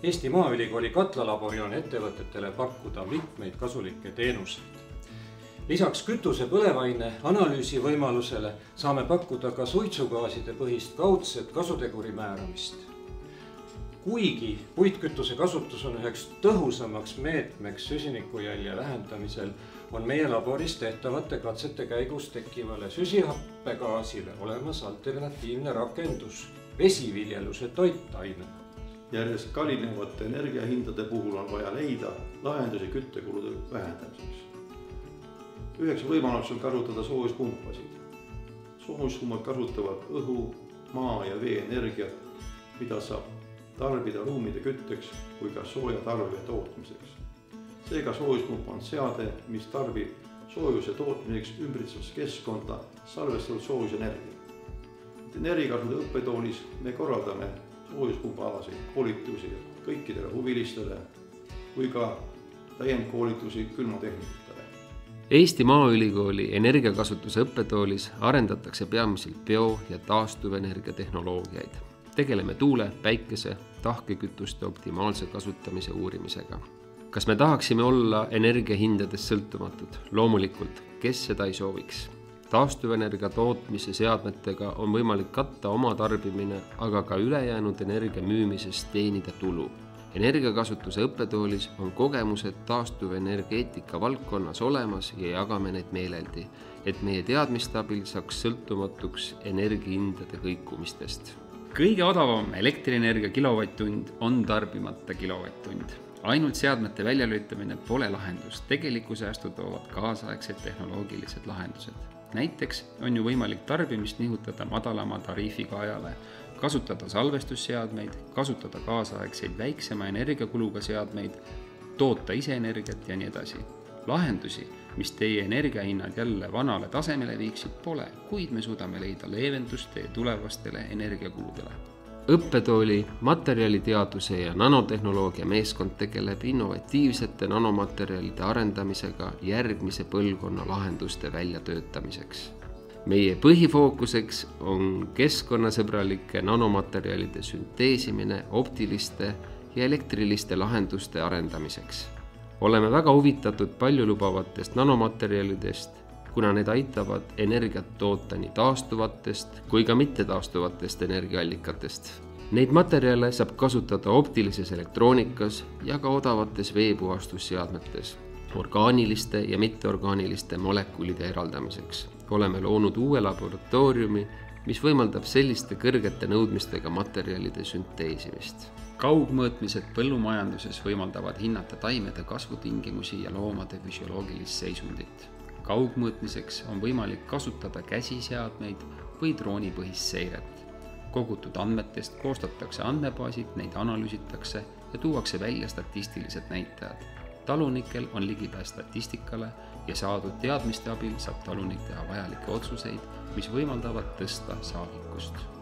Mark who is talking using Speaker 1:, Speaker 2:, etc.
Speaker 1: Eesti Maaülikooli katlalabori on ettevõtetele pakkuda mitmeid kasulikke teenuseid. Lisaks kütuse põlevaine analüüsi võimalusele saame pakkuda ka suitsugaaside põhist kaudset kasuteguri määramist. Kuigi puitkütuse kasutus on üheks tõhusamaks meetmeks süsinikujälje vähendamisel, on meie laboris tehtavate katsete käigus tekkivale süsihappegaasile olemas alternatiivne rakendus vesiviljeluse toitainena.
Speaker 2: Järjest kallinevate energiahindade puhul on vaja leida lahendusi küttekulude vähendamiseks. Üheks võimaluseks on kasutada soojuspumpasid. Soojuspumpad kasutavad õhu, maa ja vee energiat, mida saab tarbida ruumide kütteks kui ka sooja tarve tootmiseks. Seega soojuspump on seade, mis tarbib soojuse tootmiseks ümbritsevas keskkonda salvestatud soojusenergia. Energiakasude õppetoolis me korraldame soojuspumpaalaseid koolitusi kõikidele huvilistele kui ka täiendkoolitusi külmatehnikutele.
Speaker 3: Eesti Maaülikooli energiakasutuse õppetoolis arendatakse peamiselt bio- ja taastuvenergia tehnoloogiaid. Tegeleme tuule, päikese, tahkekütuste optimaalse kasutamise uurimisega. Kas me tahaksime olla energiahindadest sõltumatud? Loomulikult, kes seda ei sooviks? Taastuvenergia tootmise seadmetega on võimalik katta oma tarbimine, aga ka ülejäänud energia müümisest teenida tulu. Energiakasutuse õppetoolis on kogemused taastuvenergeetika valdkonnas olemas ja jagame neid meeleldi, et meie teadmiste abil saaks sõltumatuks energiahindade kõikumistest.
Speaker 4: Kõige odavam elektrienergia kilovatt-tund on tarbimata kilovatt-tund. Ainult seadmete väljalülitamine pole lahendus, tegeliku säästu toovad kaasaegsed tehnoloogilised lahendused. Näiteks on ju võimalik tarbimist nihutada madalama tariifiga ajale, kasutada salvestusseadmeid, kasutada kaasaegseid väiksema energiakuluga seadmeid, toota ise energiat ja nii edasi. Lahendusi, mis teie energiahinnad jälle vanale tasemele viiksid, pole, kuid me suudame leida leevendust teie tulevastele energiakuludele.
Speaker 3: Õppetooli materjaliteaduse ja nanotehnoloogia meeskond tegeleb innovatiivsete nanomaterjalide arendamisega järgmise põlvkonna lahenduste väljatöötamiseks. Meie põhifookuseks on keskkonnasõbralike nanomaterjalide sünteesimine optiliste ja elektriliste lahenduste arendamiseks. Oleme väga huvitatud paljulubavatest nanomaterjalidest, kuna need aitavad energiat toota nii taastuvatest kui ka mittetaastuvatest energiaallikatest. Neid materjale saab kasutada optilises elektroonikas ja ka odavates veepuhastusseadmetes, orgaaniliste ja mitteorgaaniliste molekulide eraldamiseks. Oleme loonud uue laboratooriumi, mis võimaldab selliste kõrgete nõudmistega materjalide sünteesimist.
Speaker 4: Kaugmõõtmised põllumajanduses võimaldavad hinnata taimede kasvutingimusi ja loomade füsioloogilist seisundit. Kaugmõõtmiseks on võimalik kasutada käsiseadmeid või droonipõhist seiret. Kogutud andmetest koostatakse andmebaasid, neid analüüsitakse ja tuuakse välja statistilised näitajad. Talunikel on ligipääs statistikale ja saadud teadmiste abil saab talunik teha vajalikke otsuseid, mis võimaldavad tõsta saagikust.